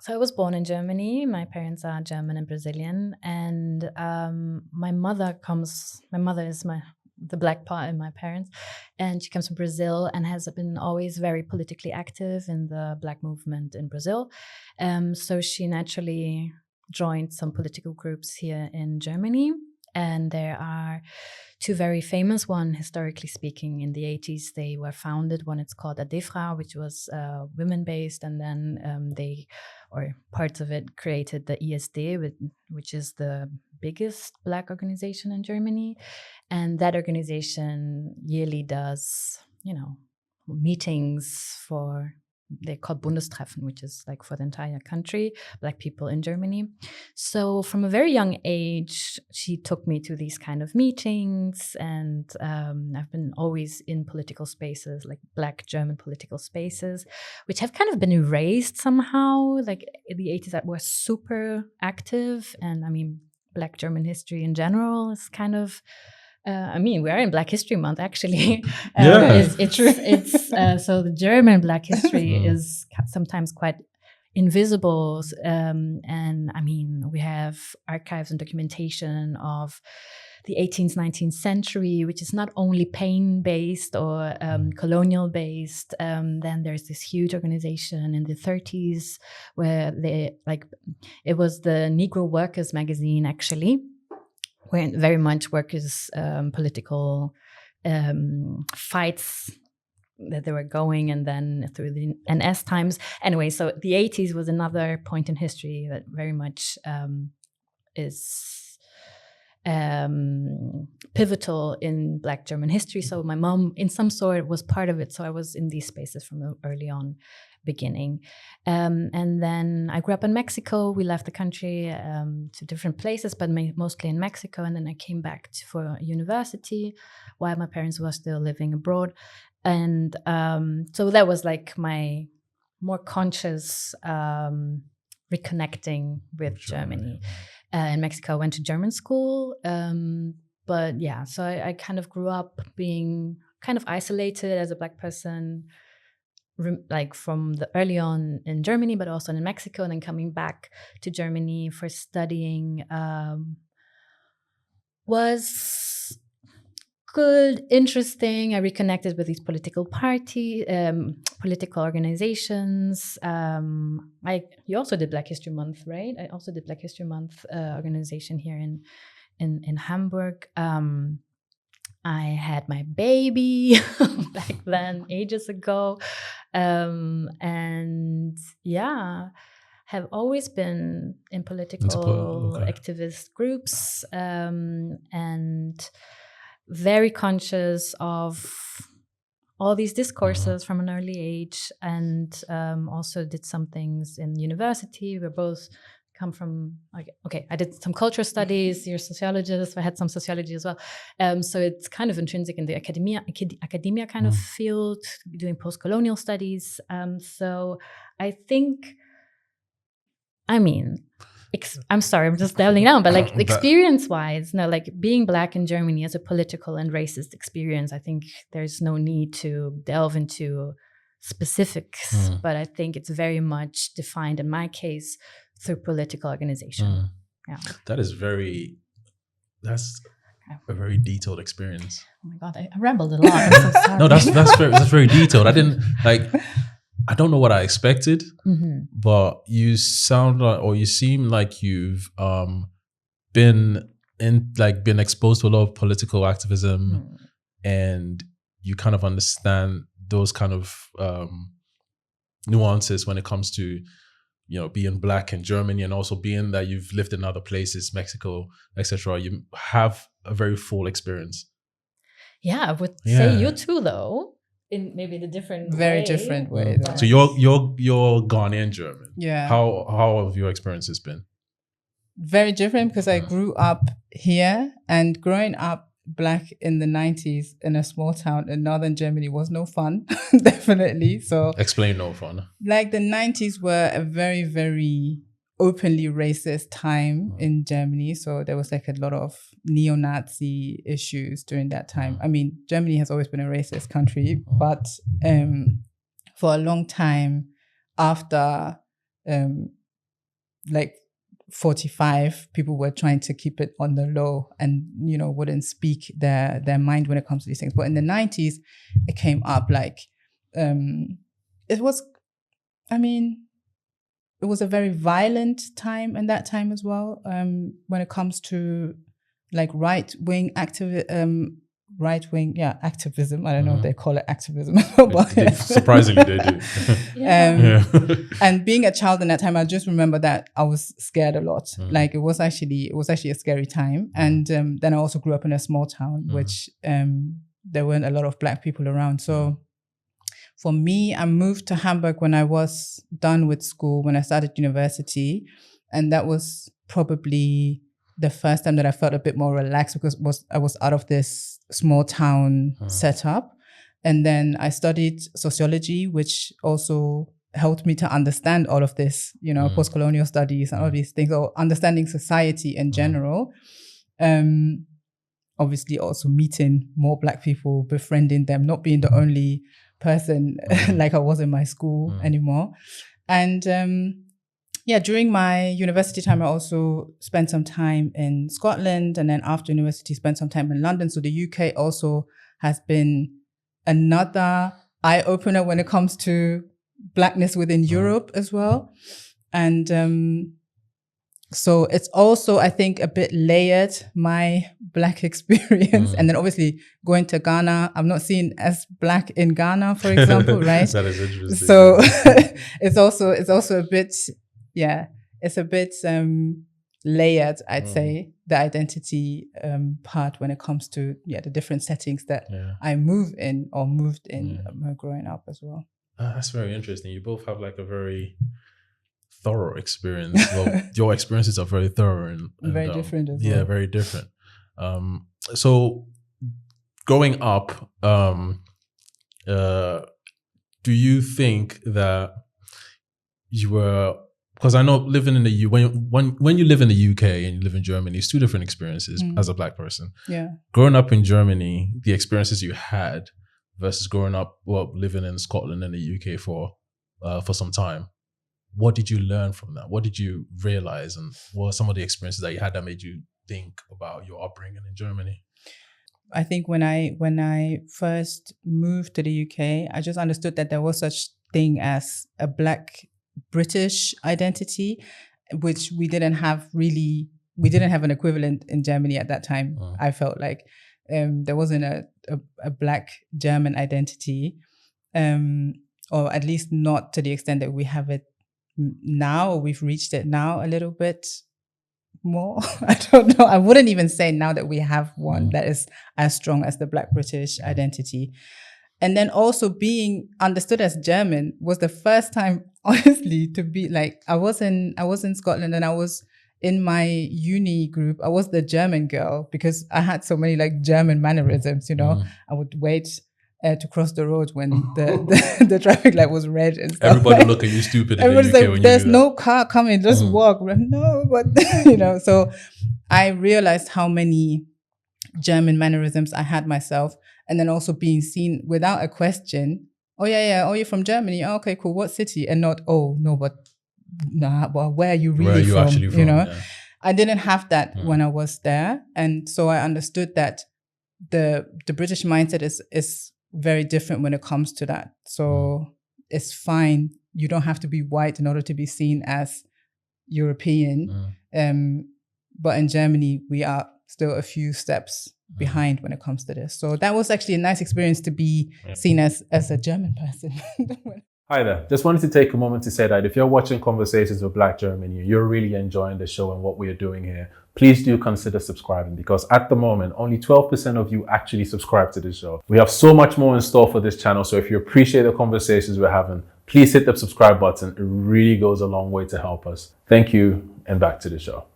So I was born in Germany. My parents are German and Brazilian, and my mother is the black part in my parents, and she comes from Brazil and has been always very politically active in the black movement in Brazil. So she naturally joined some political groups here in Germany, and there are two very famous. One, historically speaking, in the 80s, they were founded. One, it's called ADEFRA, which was women-based, and then parts of it created the ESD, which is the biggest black organization in Germany. And that organization yearly does, meetings they're called Bundestreffen, which is like for the entire country, black people in Germany. So from a very young age, she took me to these kind of meetings, and I've been always in political spaces, like black German political spaces, which have kind of been erased somehow. Like in the 80s, that were super active, and I mean, black German history in general is kind of. We are in Black History Month, actually. So the German Black history is sometimes quite invisible. And I mean, we have archives and documentation of the 18th, 19th century, which is not only pain-based or colonial-based. Then there's this huge organization in the 30s where it was the Negro Workers magazine, actually, where very much workers' political fights that they were going, and then through the NS times. Anyway, so the 80s was another point in history that very much is pivotal in Black German history. So my mom, in some sort, was part of it. So I was in these spaces from the early on beginning. And then I grew up in Mexico. We left the country to different places, but mostly in Mexico. And then I came back for university while my parents were still living abroad. And so that was like my more conscious reconnecting with Germany. In Mexico, I went to German school. But yeah, so I kind of grew up being kind of isolated as a Black person, like from the early on in Germany, but also in Mexico, and then coming back to Germany for studying was good, interesting. I reconnected with these political organizations. You also did Black History Month, right? I also did Black History Month organization here in Hamburg. I had my baby back then, ages ago. And yeah, have always been in political activist groups, and very conscious of all these discourses from an early age, and also did some things in university. We're both come from, I did some cultural studies, you're a sociologist, I had some sociology as well. So it's kind of intrinsic in the academia kind of field, doing post-colonial studies. So I think, I'm sorry, I'm just doubling down, but like experience-wise, like being Black in Germany as a political and racist experience, I think there's no need to delve into specifics, but I think it's very much defined in my case through political organization. Yeah, that's a very detailed experience. Oh my God, I rambled a lot. I'm so sorry. No, that's very detailed. I don't know what I expected, but you sound like, or you seem like you've been exposed to a lot of political activism, and you kind of understand those kind of nuances when it comes to, being Black in Germany, and also being that you've lived in other places, Mexico, etc. You have a very full experience. Yeah, I would say you too, though. In maybe the different way. So you're Ghanaian German. Yeah. How have your experiences been? Very different, because I grew up here, and growing up Black in the 90s in a small town in northern Germany was no fun. Definitely. So explain no fun. Like the 90s were a very, very openly racist time in Germany. So there was like a lot of neo-Nazi issues during that time. I mean, Germany has always been a racist country, but for a long time after like 45, people were trying to keep it on the low and, you know, wouldn't speak their mind when it comes to these things. But in the 90s, it came up like, it was a very violent time in that time as well, when it comes to like right-wing activism. I don't know if they call it activism. But surprisingly, they do. And being a child in that time, I just remember that I was scared a lot. Like it was actually a scary time. And then I also grew up in a small town, which there weren't a lot of Black people around. So for me, I moved to Hamburg when I was done with school, when I started university. And that was probably the first time that I felt a bit more relaxed, because I was out of this small town setup. And then I studied sociology, which also helped me to understand all of this, you know, post-colonial studies and all these things, or understanding society in general. Obviously also meeting more Black people, befriending them, not being the only person like I was in my school anymore. And during my university time, I also spent some time in Scotland, and then after university, spent some time in London. So the UK also has been another eye-opener when it comes to Blackness within Europe as well. And so it's also, I think, a bit layered, my Black experience. And then obviously going to Ghana, I'm not seen as Black in Ghana, for example, right? That is interesting. So it's also a bit, it's a bit layered, I'd say, the identity part when it comes to the different settings that I moved in growing up as well. That's very interesting. You both have like a very thorough experience. Well, your experiences are very thorough and very different as well. Yeah, very different. So growing up, do you think that you were, because I know living in the when you live in the UK and you live in Germany, it's two different experiences as a Black person. Yeah. Growing up in Germany, the experiences you had versus growing up, living in Scotland and the UK for some time. What did you learn from that? What did you realize, and what are some of the experiences that you had that made you think about your upbringing in Germany? I think when I first moved to the UK, I just understood that there was such thing as a Black British identity, which we didn't have an equivalent in Germany at that time. I felt like there wasn't a Black German identity, or at least not to the extent that we have it now, or we've reached it now a little bit more. I don't know. I wouldn't even say now that we have one that is as strong as the Black British identity. And then also being understood as German was the first time, honestly, to be like, I was in Scotland, and I was in my uni group. I was the German girl because I had so many like German mannerisms, you know. I would wait to cross the road when the traffic light was red and stuff. Everybody look at you stupid in the UK like, when you there's do no car coming, just walk. No, but you know, so I realized how many German mannerisms I had myself, and then also being seen without a question. Oh you're from Germany. Oh, okay, cool. What city? And not, well, where are you really from? Actually from? You know, I didn't have that when I was there, and so I understood that the British mindset is very different when it comes to that. So it's fine. You don't have to be white in order to be seen as European. But in Germany, we are still a few steps behind when it comes to this. So that was actually a nice experience to be seen as a German person. Hi there. Just wanted to take a moment to say that if you're watching Conversations with Black Germany, you're really enjoying the show and what we are doing here, please do consider subscribing, because at the moment, only 12% of you actually subscribe to the show. We have so much more in store for this channel. So if you appreciate the conversations we're having, please hit the subscribe button. It really goes a long way to help us. Thank you, and back to the show.